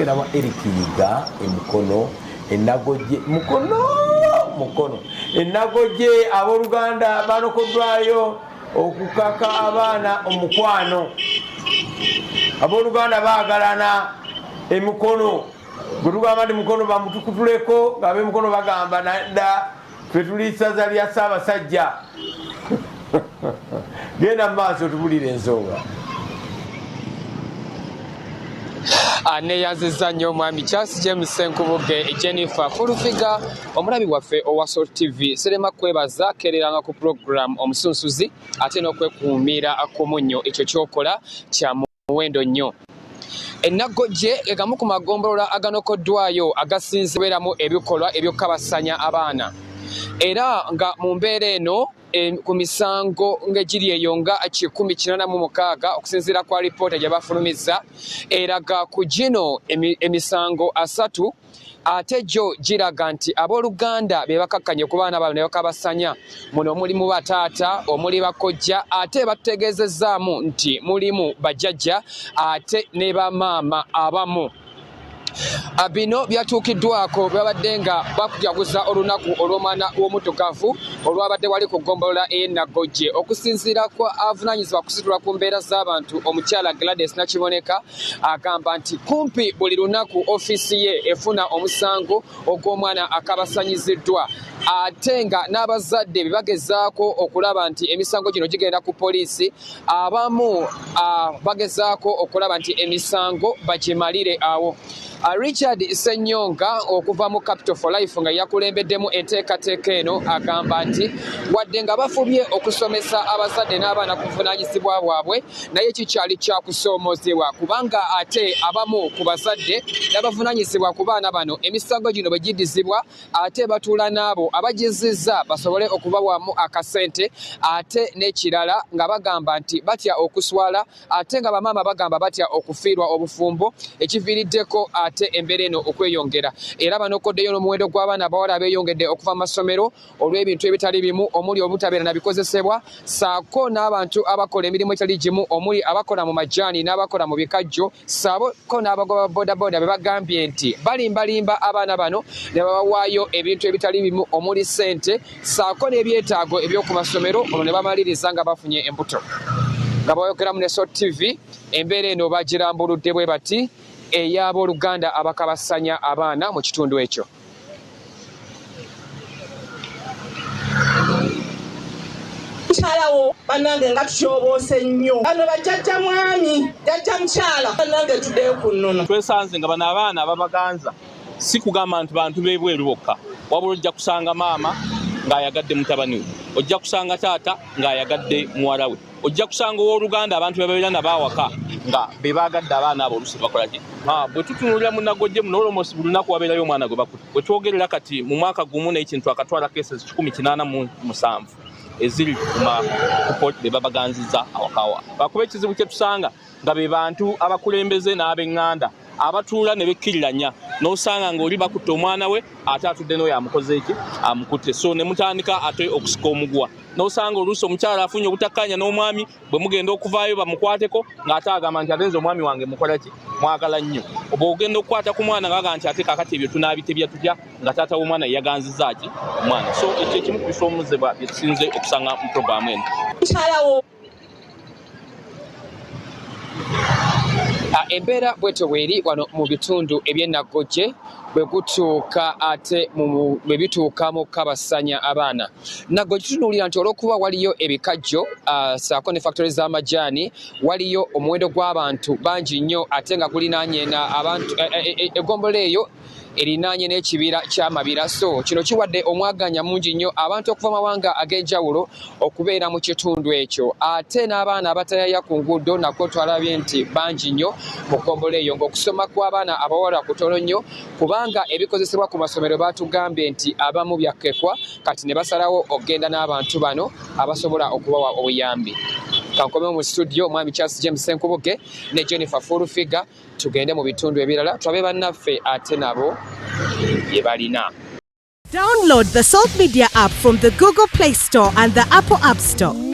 Era Erikiyiga emukono enagoje mukono enagoje aboluganda balokoddwayo okukaka abaana omukwano aboluganda bagalana emukono gutugamba ndi mukono bamutukutuleko ngabe mukono bagamba nada fetulisaza lya Ssaabasajja genda maaso tubulire ensonga. Aneyaziza nnyo omwami Charles James Ssenkubuge Jennifer Fulufiga omulabi waffe owa Salt TV serema kwebaza kereranga ku program omusunsuzi ate n'okwekuumira ku munnyo ekyo kyokola kya muwendo nnyo. Ennaggojje egamu ku magombolola aganokoddwayo agasinzibweramu ebikolwa ebyokukabasanya abaana era nga mu mbeera eno ku misango ng'egiri eyo nga 186 okusinziira kwa lipoota gye bafulumizza eraga ku gino emisango 3 ate gyo giraga nti abooluganda be bakakkanye ku baana baabwe ne bakabasanya muno mulimu bataata omuli bakojja ate batutegeezezzaamu nti mulimu bajjajja ate ne bamaama abamu. Bino byatuukiddwako babadde nga bakujaguza olunaku olw'omwana w'omuddugavu olwabadde wali ku ggombolola ey'Ennaggojje okusinziira kwa avunaanyizibwa kusitula ku mbeera z'abantu omukyala Gladys Nakiboneka agamba nti kumpi buli lunaku ofiisi ye efuna omusango ogw'omwana akabasanyiziddwa ate nga n'abazadde bebagezaako okulaba nti emisango gino gigenda ku poliisi abamu bagezaako okulaba nti emisango bagimalire awo. Richard Ssenyonga okuva mu Capital for Life nga yakulembeddemu enteekateeka eno agamba nti wadde nga bafubye okusomesa abazadde n'abaana ku buvunaanyizibwa bwabwe naye kikyali kyakusoomoozebwa kubanga ate abamu ku bazadde n'abavunaanyizibwa ku baana bano emisango gino bwe giddizibwa ate batuula n'abo abagizizza basobole okubawaamu akasente ate n'ekirala nga bagamba nti batya okuswala ate nga bamaama bagamba batya okufiirwa obufumbo ekiviiriddeko ate embeera eno okweyongera era banokoddeyo n'omuwendo gw'abaana abawala abeeyongedde okuva mu masomero olw'ebintu ebitali bimu omuli obutabeera na bikozesebwa saako n'abantu abakola emirimu etali gimu omuli abakola mu majaani n'abakola mu bikajjo saako n'abagoba bodaboda be bagambye nti balimbalimba abaana bano ne babawaayo ebintu ebitali bimu omuli ssente saako n'ebyetaago eby'oku masomero olwo ne bamaliriza nga bafunye embuto. Nga boyogera mu Salt TV embeera eno bagirambuludde bwe bati ey'abooluganda abakabasanya abaana mu kitundu ekyo. Mukyalawo bannange nga tutyoboose nnyo bano bajjajja mwami jjajja mukyala bannange tuddeyo ku nnono. Twesanze nga bano abaana ababaganza si kugamba nti bantu b'ebweru bokka wabula ojja kusanga maama ng'ayagadde mutabani we, ojja kusanga taata ng'ayagadde muwala we, ojja kusanga owooluganda abantu bebabeera nabawaka nga bebagadde abaana abo oluusi bakola ki. Bwe tutunuulira mu Naggojje muno olwomosi buli lunaku wabeerayo omwana gwe bakuta. Bwe twogerera kati mu mwaka gumu n'ekintu akatwala cases 187 eziri ku port be babaganzizza awakawa. Bakuba ekizibu kye tusanga nga be bantu abakulembeze n'ab'eŋŋanda abatuula ne bekkiriranya n'osanga ng'oli bakutte omwana we ate atudde n'oyo amukoze eki amukutte, so ne mutandika ate okusika omugwa n'osanga oluusi omukyala afunye obutakkanya n'omwami bwe mugenda okuvaayo bamukwateko ng'ate agamba nti atenze omwami wange mukola ki mwagala nnyo. Oba ogenda okukwata ku mwana ng'aga nti ate kakati ebyo tunaabitebya tutya nga taata w'omwana yaganzizza ki omwana. So ekyo ekimu ku bisoomozebwa bye tusinze okusanga mu puroguramu eno. Embeera bwetyo bweri wano mu bitundu eby'Ennaggojje bwe gutuuka ate bwe bituuka mu kabasanya abaana. Naggojje tutunuulira nti olw'okuba waliyo ebikajjo saako ne factory z'amajaani waliyo omuwendo gw'abantu bangi nnyo ate nga gulinaanye abantu eggombola eyo erinaanye n'ekibira ky'amabira, so kino kiwadde omwaganya mungi nnyo abantu okuva mawanga ag'enjawulo okubeera mu kitundu ekyo ate n'abaana abatayaya ku nguudo nakwo twalabye nti bangi nnyo mu ggombolo eyo ng'okusoma kw'abaana abawala kutono nnyo kubanga ebikozesebwa ku masomero baatugambye nti abamu byakkekwa kati ne basalawo okgenda n'abantu bano abasobola okubawa obuyambi. Kankomeo mu studio mwami Charles James Ssenkubuge ne Jennifer Fulufiga tugende mu bitundu ebirala twabe bannaffe ate nabo bye balina. Download the Salt Media app from the Google Play Store and the Apple App Store.